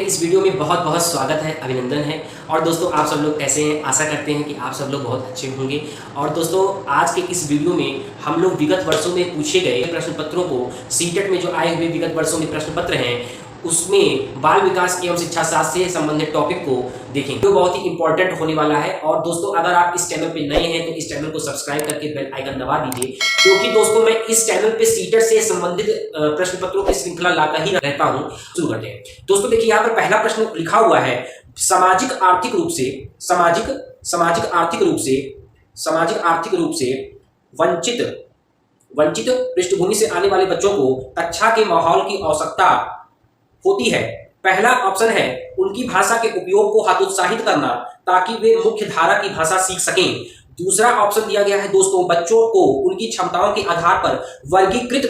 इस वीडियो में बहुत बहुत स्वागत है, अभिनंदन है। और दोस्तों आप सब लोग कैसे हैं? आशा करते हैं कि आप सब लोग बहुत अच्छे होंगे। और दोस्तों आज के इस वीडियो में हम लोग विगत वर्षों में पूछे गए प्रश्न पत्रों को, सीटेट में जो आए हुए विगत वर्षों में प्रश्न पत्र हैं उसमें बाल विकास एवं शिक्षा शास्त्र से संबंधित टॉपिक को देखेंगे जो बहुत ही इंपॉर्टेंट होने वाला है। और दोस्तों अगर आप इस चैनल पे नए हैं तो इस चैनल को सब्सक्राइब करके बेल आइकन दबा दीजिए, क्योंकि दोस्तों मैं इस चैनल पे सीटेट से संबंधित प्रश्न पत्रों की श्रृंखला लाता ही रहता हूं। शुरू करते हैं। दोस्तों देखिए यहाँ पर पहला प्रश्न लिखा हुआ है, सामाजिक आर्थिक रूप से वंचित पृष्ठभूमि से आने वाले बच्चों को कक्षा के माहौल की आवश्यकता होती है। पहला ऑप्शन है उनकी भाषा के उपयोग को हतोत्साहित करना ताकि वे मुख्य धारा की भाषा सीख सकें। दूसरा ऑप्शन दिया गया है दोस्तों, बच्चों को उनकी क्षमताओं के आधार पर वर्गीकृत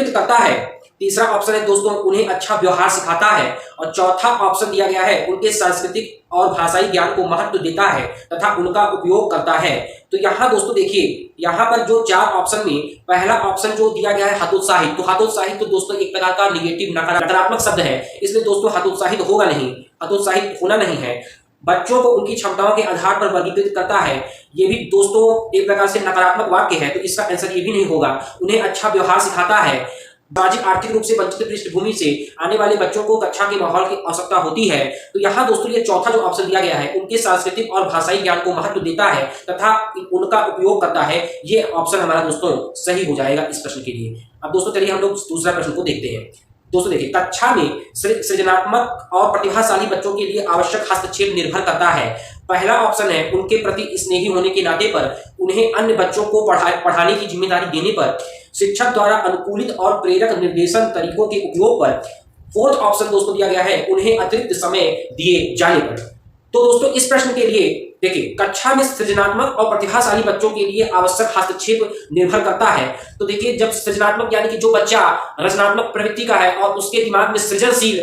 करता है। तीसरा ऑप्शन है दोस्तों, उन्हें अच्छा व्यवहार सिखाता है। और चौथा ऑप्शन दिया गया है, उनके सांस्कृतिक और भाषाई ज्ञान को महत्व देता है तथा उनका उपयोग करता है। तो यहाँ दोस्तों देखिए, यहाँ पर जो चार ऑप्शन में पहला ऑप्शन जो दिया गया है हतोत्साहित, तो हतोत्साहित तो दोस्तों एक प्रकार का निगेटिव नकारात्मक शब्द है, इसलिए दोस्तों हतोत्साहित होगा नहीं, हतोत्साहित होना नहीं है। बच्चों को उनकी क्षमताओं के आधार पर वर्गीकृत करता है, ये भी दोस्तों एक प्रकार से नकारात्मक वाक्य है, तो इसका आंसर ये भी नहीं होगा। उन्हें अच्छा व्यवहार सिखाता है। सामाजिक आर्थिक रूप से वंचित पृष्ठभूमि से आने वाले बच्चों को कक्षा के माहौल की आवश्यकता होती है। तो यहाँ दोस्तों ये चौथा जो ऑप्शन दिया गया है, उनके सांस्कृतिक और भाषाई ज्ञान को महत्व देता है तथा उनका उपयोग करता है, ये ऑप्शन हमारा दोस्तों सही हो जाएगा इस प्रश्न के लिए। अब दोस्तों चलिए हम लोग दूसरा प्रश्न को देखते हैं। दोस्तों देखिए, कक्षा में सृजनात्मक और प्रतिभाशाली बच्चों के लिए आवश्यक हस्तक्षेप निर्भर करता है। पहला ऑप्शन है उनके प्रति स्नेही होने के नाते पर उन्हें अन्य बच्चों को पढ़ाने की जिम्मेदारी देने पर, शिक्षक द्वारा अनुकूलित और प्रेरक निर्देशन तरीकों के उपयोग पर। फोर्थ ऑप्शन दोस्तों दिया गया है उन्हें अतिरिक्त समय दिए जाने पर। तो दोस्तों इस प्रश्न के लिए देखिए, कक्षा में सृजनात्मक और प्रतिभाशाली बच्चों के लिए आवश्यक हस्तक्षेप निर्भर करता है। तो देखिए, जब सृजनात्मक यानी कि जो बच्चा रचनात्मक प्रवृत्ति का है और उसके दिमाग में सृजनशील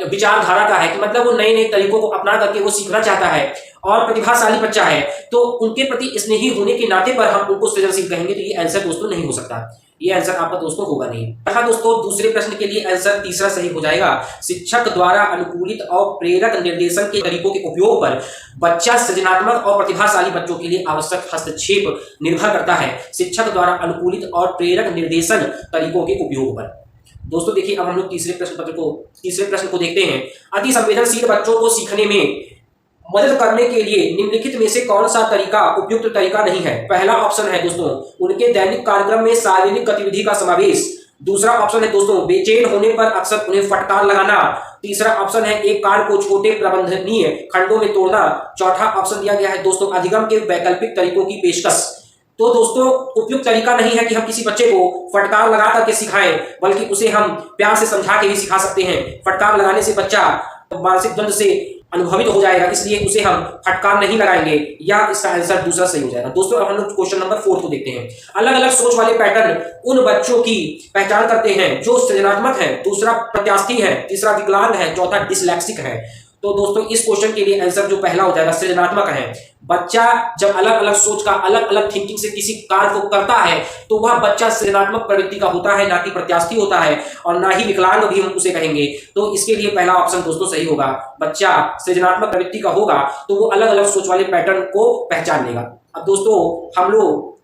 विचारधारा का है, कि मतलब वो नए नए तरीकों को अपना करके वो सीखना चाहता है, और प्रतिभाशाली बच्चा है तो उनके प्रति स्नेही होने के नाते पर हम उनको सृजनशील कहेंगे। तो ये आंसर दोस्तों नहीं हो सकता, ये आंसर आपका दोस्तों होगा नहीं। यहाँ दोस्तों दूसरे प्रश्न के लिए आंसर तीसरा सही हो जाएगा। शिक्षक द्वारा अनुकूलित और प्रेरक निर्देशन के तरीकों के उपयोग पर बच्चा सृजनात्मक और प्रतिभाशाली बच्चों के लिए आवश्यक हस्तक्षेप निर्भर करता है, शिक्षक द्वारा अनुकूलित और प्रेरक निर्देशन तरीकों के उपयोग पर। दोस्तों देखिए, अब हम लोग तीसरे प्रश्न को देखते हैं। अति संवेदनशील बच्चों को सीखने में मदद करने के लिए निम्नलिखित में से कौन सा तरीका उपयुक्त तरीका नहीं है? पहला ऑप्शन है दोस्तों, उनके दैनिक कार्यक्रम में सार्वजनिक गतिविधि का समावेश। दूसरा ऑप्शन है दोस्तों, बेचैन होने पर अक्सर उन्हें फटकार लगाना। तीसरा ऑप्शन है एक कार्य को छोटे प्रबंधनीय खंडों में तोड़ना। चौथा ऑप्शन दिया गया है दोस्तों, अधिगम के वैकल्पिक तरीकों की पेशकश। तो दोस्तों उपयुक्त तरीका नहीं है कि हम किसी बच्चे को फटकार लगा करके सिखाएं, बल्कि उसे हम प्यार से समझा के भी सिखा सकते हैं। फटकार लगाने से बच्चा मानसिक द्वंद से अनुभवित हो जाएगा, इसलिए उसे हम फटकार नहीं लगाएंगे, या इसका आंसर दूसरा सही हो जाएगा। दोस्तों अब हम लोग क्वेश्चन नंबर 4 को देखते हैं। अलग अलग सोच वाले पैटर्न उन बच्चों की पहचान करते हैं जो सृजनात्मक है, दूसरा प्रत्यास्थी है, तीसरा विकलांग है, चौथा डिसलेक्सिक है। तो दोस्तों इस क्वेश्चन के लिए आंसर जो पहला हो जाएगा सृजनात्मक है। बच्चा जब अलग अलग सोच का, अलग अलग थिंकिंग से किसी कार्य को करता है तो वह बच्चा सृजनात्मक प्रवृत्ति का होता है, ना कि प्रत्यास्थी होता है, और ना ही विकलांग भी हम उसे कहेंगे। तो इसके लिए पहला ऑप्शन दोस्तों सही होगा। बच्चा सृजनात्मक प्रवृत्ति का होगा तो वो अलग अलग सोच वाले पैटर्न को पहचान लेगा। अब दोस्तों हम लोग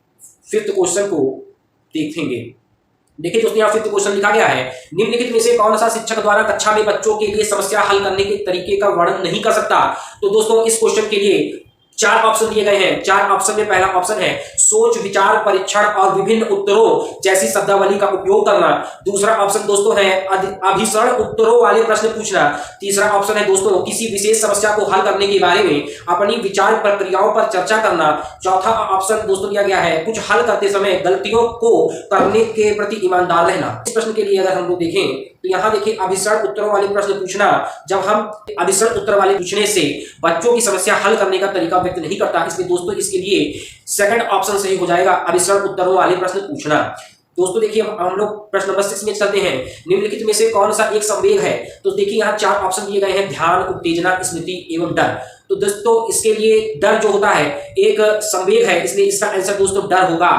फिफ्थ क्वेश्चन को देखेंगे। देखिए दोस्तों, यहाँ फिफ्थ क्वेश्चन लिखा गया है, निम्नलिखित में से कौन सा शिक्षक द्वारा कक्षा में बच्चों के लिए समस्या हल करने के तरीके का वर्णन नहीं कर सकता? तो दोस्तों इस क्वेश्चन के लिए चार ऑप्शन दिए गए हैं। चार ऑप्शन में पहला ऑप्शन है सोच विचार परीक्षण और विभिन्न उत्तरों जैसी शब्दावली का उपयोग करना। दूसरा ऑप्शन दोस्तों है अभिसरण उत्तरों वाले प्रश्न पूछना। तीसरा ऑप्शन है दोस्तों किसी विशेष समस्या को हल करने के बारे में अपनी विचार प्रक्रियाओं पर चर्चा करना। चौथा ऑप्शन दोस्तों दिया गया है कुछ हल करते समय गलतियों को करने के प्रति ईमानदार रहना। इस प्रश्न के लिए अगर हम लोग देखें तो यहाँ देखिए, अभिसरण उत्तरों वाले प्रश्न पूछना, जब हम अभिसरण उत्तर वाले पूछने से बच्चों की समस्या हल करने का तरीका व्यक्त नहीं करता, इसलिए दोस्तों इसके लिए सेकंड ऑप्शन सही हो जाएगा, अभिसरण उत्तरों वाले प्रश्न पूछना। दोस्तों देखिए हम लोग प्रश्न नंबर 6 में चलते हैं। निम्नलिखित में से कौन सा एक संवेग है? तो देखिए यहाँ चार ऑप्शन दिए गए हैं, ध्यान, उत्तेजना, स्मृति एवं डर। तो दोस्तों इसके लिए डर जो होता है एक संवेग है, इसलिए इसका आंसर दोस्तों डर होगा।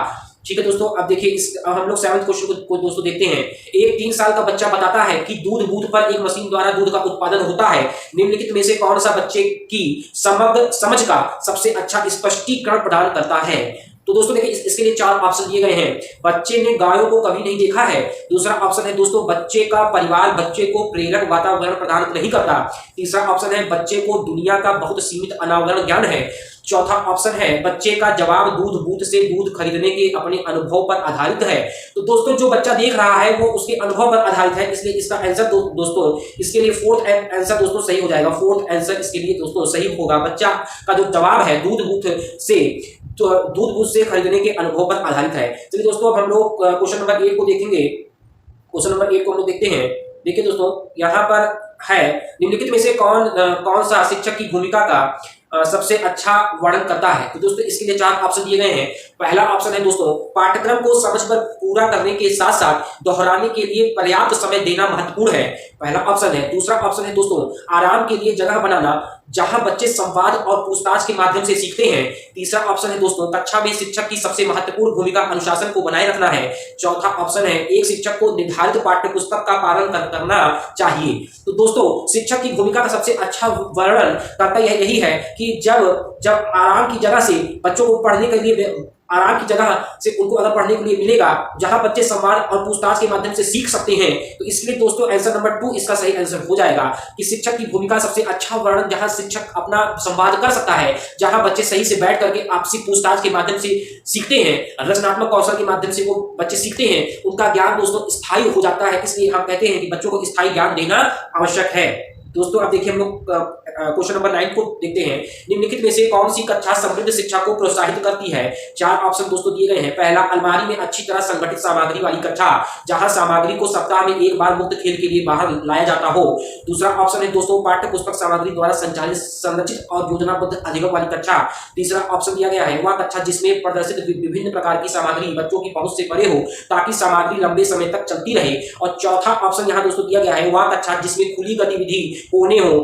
ठीक है दोस्तों, अब देखिए अब हम लोग 7वें क्वेश्चन को दोस्तों देखते हैं। एक 3 साल का बच्चा बताता है कि दूध बूथ पर एक मशीन द्वारा दूध का उत्पादन होता है। निम्नलिखित में से कौन सा बच्चे की समग्र समझ का सबसे अच्छा स्पष्टीकरण प्रदान करता है? तो दोस्तों देखिए इसके लिए 4 ऑप्शन दिए गए हैं। बच्चे ने गायों को कभी नहीं देखा है। दूसरा ऑप्शन है दोस्तों, बच्चे का परिवार बच्चे को प्रेरक वातावरण प्रदान नहीं करता। तीसरा ऑप्शन है, बच्चे को दुनिया का बहुत सीमित अनावरण ज्ञान है। चौथा ऑप्शन है, बच्चे का जवाब दूध बूथ से दूध खरीदने के अपने अनुभव पर आधारित है। तो दोस्तों जो बच्चा देख रहा है वो उसके अनुभव पर आधारित है, इसलिए इसका आंसर दोस्तों इसके लिए 4th आंसर दोस्तों सही हो जाएगा। 4th आंसर इसके लिए दोस्तों सही होगा। बच्चा का जो जवाब है दूध बूथ से तो दूध बूथ से खरीदने के अनुभव पर आधारित है। चलिए दोस्तों अब हम लोग क्वेश्चन नंबर 8 को देखेंगे। क्वेश्चन नंबर 8 को हम लोग देखते हैं। देखिए दोस्तों यहाँ पर है, निम्नलिखित में से कौन सा शिक्षक की भूमिका का सबसे अच्छा वर्णन करता है? तो दोस्तों इसके लिए 4 ऑप्शन दिए गए हैं। पहला ऑप्शन है दोस्तों, पाठ्यक्रम को समझकर पूरा करने के साथ साथ दोहराने के लिए पर्याप्त समय देना महत्वपूर्ण है। पहला ऑप्शन है। दूसरा ऑप्शन है दोस्तों, आराम के लिए जगह बनाना जहां बच्चे संवाद और पूछताछ के माध्यम से सीखते हैं। तीसरा ऑप्शन है दोस्तों, कक्षा में शिक्षक की सबसे महत्वपूर्ण भूमिका अनुशासन को बनाए रखना है। चौथा ऑप्शन है, एक शिक्षक को निर्धारित पाठ्य पुस्तक का पालन करना चाहिए। तो दोस्तों शिक्षक की भूमिका का सबसे अच्छा वर्णन करता यही है कि जब आराम की जगह से बच्चों को पढ़ने के लिए आराम की जगह से उनको अगर पढ़ने के लिए मिलेगा जहां बच्चे संवाद और पूछताछ के माध्यम से सीख सकते हैं, तो इसलिए दोस्तों आंसर नंबर 2 इसका सही आंसर हो जाएगा कि शिक्षक की भूमिका सबसे अच्छा वर्णन जहां शिक्षक अपना संवाद कर सकता है, जहां बच्चे सही से बैठ करके आपसी पूछताछ के माध्यम से सीखते हैं, रचनात्मक कौशल के माध्यम से वो बच्चे सीखते हैं, उनका ज्ञान दोस्तों स्थायी हो जाता है। इसलिए हम कहते हैं कि बच्चों को स्थायी ज्ञान देना आवश्यक है। दोस्तों अब देखिए हम लोग क्वेश्चन नंबर 9 को देखते हैं। निम्नलिखित में से कौन सी कक्षा समृद्ध शिक्षा को प्रोत्साहित करती है? 4 ऑप्शन दोस्तों दिए गए हैं। पहला, अलमारी में अच्छी तरह संगठित सामग्री वाली कक्षा जहां सामग्री को सप्ताह में एक बार मुक्त खेल के लिए बाहर लाया जाता हो। दूसरा ऑप्शन है दोस्तों, पाठ्य पुस्तक सामग्री द्वारा संचालित संरचित और योजनाबद्ध अधिगम वाली कक्षा। तीसरा ऑप्शन दिया गया है, वह कक्षा जिसमें प्रदर्शित विभिन्न प्रकार की सामग्री बच्चों की पहुंच से परे हो ताकि सामग्री लंबे समय तक चलती रहे। और चौथा ऑप्शन यहाँ दोस्तों दिया गया है, वह कक्षा जिसमें खुली गतिविधि कोने हो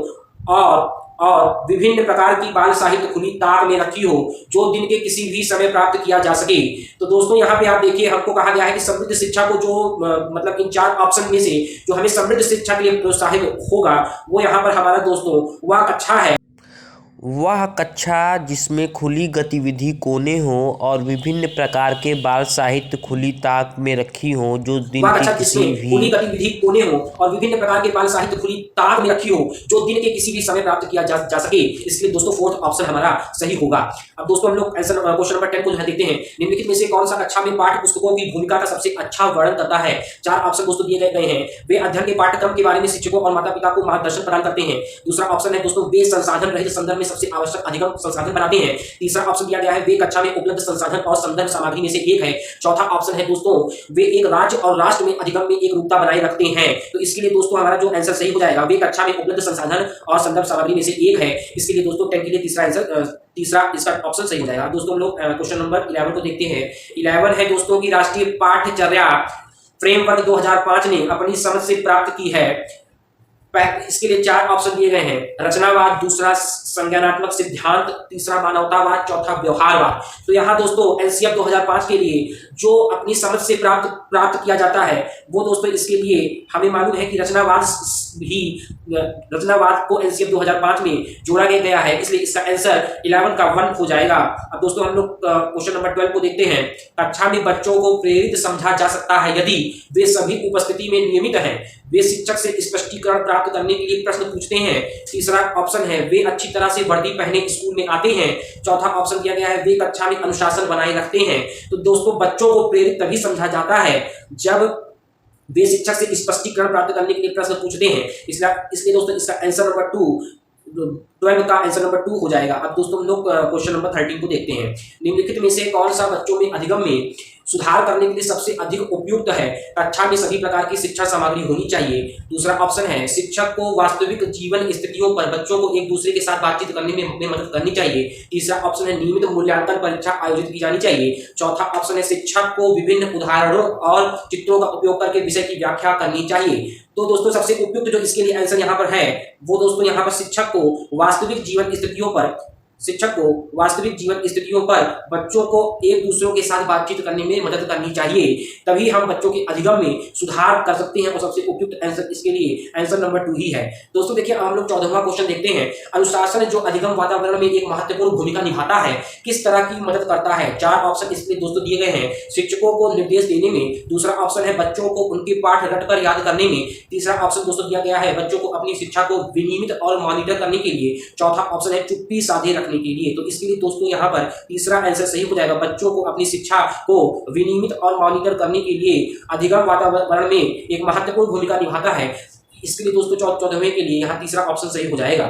और विभिन्न प्रकार की बाल साहित्य खुली ताक में रखी हो जो दिन के किसी भी समय प्राप्त किया जा सके। तो दोस्तों यहाँ पे आप देखिए हमको कहा गया है कि समृद्ध शिक्षा को जो मतलब इन 4 ऑप्शन में से जो हमें समृद्ध शिक्षा के लिए प्रोत्साहित होगा वो यहाँ पर हमारा दोस्तों वह कक्षा है, वह कक्षा जिसमें खुली गतिविधि कोने हो और विभिन्न प्रकार के बाल साहित्य खुली ताक में रखी हो जो दिन के किसी भी खुली गतिविधि कोने हो और विभिन्न प्रकार के बाल साहित्य खुली ताक में रखी हो जो दिन के किसी भी समय प्राप्त किया जा सके। इसलिए दोस्तों 4th ऑप्शन हमारा सही होगा। अब दोस्तों हम लोग आंसर क्वेश्चन नंबर 10 को ध्यान देते हैं। निम्नलिखित में से कौन सा कक्षा में पाठ्य पुस्तकों की भूमिका का सबसे अच्छा वर्णन करता है? 4 ऑप्शन दोस्तों दिए गए हैं। वे अध्ययन के पाठ्यक्रम के बारे में शिक्षकों और माता पिता को मार्गदर्शन प्रदान करते हैं। दूसरा ऑप्शन है दोस्तों, वे संसाधन रहित संदर्भ में सबसे आवश्यक अधिगम संसाधन बनाते हैं। तीसरा ऑप्शन दिया गया है, वे कक्षा में उपलब्ध संसाधन और संदर्भ सामग्री में से एक है। चौथा ऑप्शन है दोस्तों, वे एक राज्य और राष्ट्र में अधिगम में एक रूपता बनाए रखते हैं। तो इसके लिए दोस्तों हमारा जो आंसर सही हो जाएगा, वे कक्षा में उपलब्ध संसाधन और संदर्भ सामग्री में से एक है। इसके लिए दोस्तों 10 के लिए तीसरा इसका ऑप्शन सही हो जाएगा। दोस्तों हम लोग क्वेश्चन नंबर 11 को देखते हैं। 11 है दोस्तों की राष्ट्रीय पाठ्यचर्या फ्रेमवर्क 2005 ने अपनी समझ से प्राप्त की है। इसके लिए 4 ऑप्शन दिए गए हैं। रचनावाद, दूसरा संज्ञानात्मक सिद्धांत, तीसरा मानवतावाद, चौथा व्यवहारवाद। तो यहाँ दोस्तों एनसीएफ 2005 के लिए जो अपनी समझ से प्राप्त किया जाता है वो दोस्तों इसके लिए हमें मालूम है कि रचनावाद को एनसीएफ 2005 में जोड़ा गया है। इसलिए इसका आंसर 11 का 1 हो जाएगा। अब दोस्तों हम लोग क्वेश्चन नंबर 12 को देखते हैं। कक्षा में बच्चों को प्रेरित समझा जा सकता है यदि वे सभी उपस्थिति में नियमित हैं, वे शिक्षक से स्पष्टीकरण प्राप्त करने के लिए प्रश्न पूछते हैं। तीसरा ऑप्शन है, वे अच्छी तरह से वर्दी पहने स्कूल में आते हैं। चौथा ऑप्शन दिया गया है, वे कक्षा में अनुशासन बनाए रखते हैं। तो दोस्तों बच्चों को प्रेरित तभी समझा जाता है जब वे शिक्षक से स्पष्टीकरण प्राप्त करने के लिए प्रश्न पूछते हैं। इसलिए दोस्तों इसका आंसर नंबर 12 का आंसर नंबर 2 हो जाएगा। अब दोस्तों हम लोग क्वेश्चन नंबर 13 को देखते हैं। निम्नलिखित में से कौन सा बच्चों में अधिगम में सुधार करने के लिए सबसे अधिक उपयुक्त है? कक्षा में सभी प्रकार की शिक्षा सामग्री होनी चाहिए। दूसरा ऑप्शन है, शिक्षक को वास्तविक जीवन स्थितियों पर बच्चों को एक दूसरे के साथ बातचीत करने में मदद करनी चाहिए। तीसरा ऑप्शन है, नियमित मूल्यांकन परीक्षा आयोजित की जानी चाहिए। चौथा ऑप्शन है, शिक्षक को विभिन्न उदाहरणों और चित्रों का उपयोग करके विषय की व्याख्या करनी चाहिए। तो दोस्तों सबसे उपयुक्त जो इसके लिए आंसर यहाँ पर है वो दोस्तों यहाँ पर शिक्षक को वास्तविक जीवन स्थितियों पर शिक्षक को वास्तविक जीवन स्थितियों पर बच्चों को एक दूसरों के साथ बातचीत करने में मदद करनी चाहिए, तभी हम बच्चों के अधिगम में सुधार कर सकते हैं। और सबसे उपयुक्त आंसर इसके लिए आंसर नंबर 2 ही है। दोस्तों देखिए, हम लोग 14वां क्वेश्चन देखते हैं। अनुशासन जो अधिगम वातावरण में एक महत्वपूर्ण भूमिका निभाता है, किस तरह की मदद करता है? 4 ऑप्शन इसमें दोस्तों दिए गए हैं। शिक्षकों को निर्देश देने में, दूसरा ऑप्शन है बच्चों को उनके पाठ रटकर याद करने में, तीसरा ऑप्शन दोस्तों दिया गया है बच्चों को अपनी शिक्षा को विनियमित और मॉनिटर करने के लिए, चौथा ऑप्शन है चुप्पी साधे रखने के लिए। तो इसके लिए दोस्तों यहाँ पर तीसरा आंसर सही हो जाएगा, बच्चों को अपनी शिक्षा को विनियमित और मॉनिटर करने के लिए अधिगम वातावरण में एक महत्वपूर्ण भूमिका निभाता है। इसके लिए दोस्तों 14वें के लिए यहाँ तीसरा ऑप्शन सही हो जाएगा।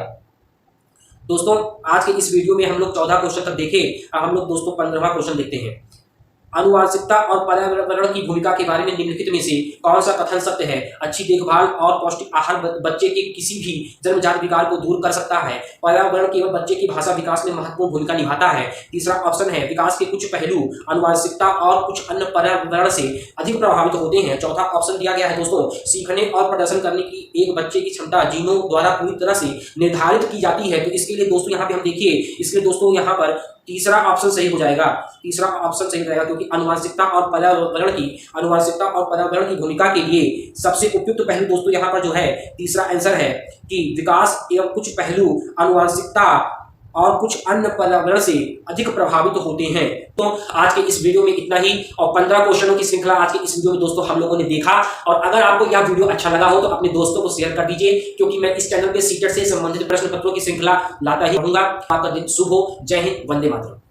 दोस्तों आज के इस वीडियो में हम लोग 14 क्वेश्चन तक देखे। अब हम लोग दोस्तों 15वां क्वेश्चन देखते हैं। आनुवांशिकता और पर्यावरण की भूमिका के बारे में निम्नलिखित में से कौन सा कथन सत्य है? अच्छी देखभाल और पौष्टिक आहार बच्चे के किसी भी जन्मजात विकार को दूर कर सकता है। पर्यावरण केवल बच्चे की भाषा विकास में महत्वपूर्ण भूमिका निभाता है। तीसरा ऑप्शन है विकास के कुछ पहलू आनुवांशिकता और कुछ अन्य पर्यावरण से अधिक प्रभावित होते हैं। चौथा ऑप्शन दिया गया है दोस्तों, सीखने और प्रदर्शन करने की एक बच्चे की क्षमता जीनों द्वारा पूरी तरह से निर्धारित की जाती है। तो इसके लिए दोस्तों यहाँ पे हम देखिए, इसके लिए दोस्तों यहाँ पर तीसरा ऑप्शन सही हो जाएगा। तीसरा ऑप्शन सही हो जाएगा क्योंकि आनुवांशिकता और पर्यावरण की भूमिका के लिए सबसे उपयुक्त पहलू दोस्तों यहाँ पर जो है तीसरा आंसर है कि विकास एवं कुछ पहलू आनुवांशिकता और कुछ अन्य पर्यावरण से अधिक प्रभावित होते हैं। तो आज के इस वीडियो में इतना ही, और 15 क्वेश्चनों की श्रृंखला आज के इस वीडियो में दोस्तों हम लोगों ने देखा। और अगर आपको यह वीडियो अच्छा लगा हो तो अपने दोस्तों को शेयर कर दीजिए, क्योंकि मैं इस चैनल पे सीटेट से संबंधित प्रश्न पत्रों की श्रृंखला लाता ही रहूंगा। आपका दिन शुभ हो। जय हिंद, वंदे मातरम।